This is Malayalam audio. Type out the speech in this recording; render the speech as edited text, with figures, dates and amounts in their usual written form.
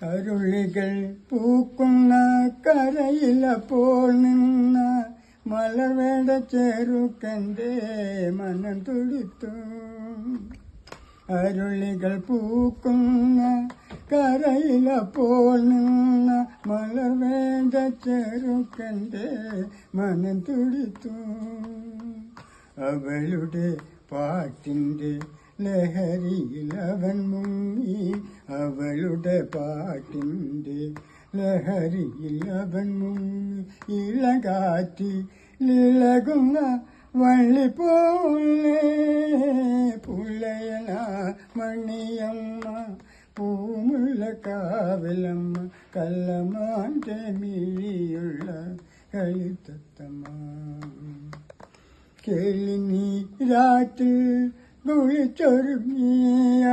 അരുളികൾ പൂക്കുന്ന കരയിലപ്പോൾ നിന്ന മലവേട ചെറുക്കൻ്റെ മനം തുടിത്തു. അരുളികൾ പൂക്കുന്ന കരയിലപ്പോൾ നിന്ന മലവേട ചെറുക്കൻ്റെ മനം തുടിത്തു. അവളുടെ പാട്ടിൻ്റെ ലഹരിയിൽ അവൻ മുങ്ങി. അവളുടെ പാട്ടിൻ്റെ ലഹരിയിൽ അവൻ മുങ്ങി. ഇളകാറ്റിലിളകുന്ന വള്ളി പോലെ പുലയന മണിയമ്മ പൂമുള്ള കാവിലമ്മ കല്ലമാൻ്റെ മിഴിയുള്ള കളിത്തത്തമ്മ. കേളിനീരാറ്റിൽ കുളിച്ചൊരുങ്ങിയ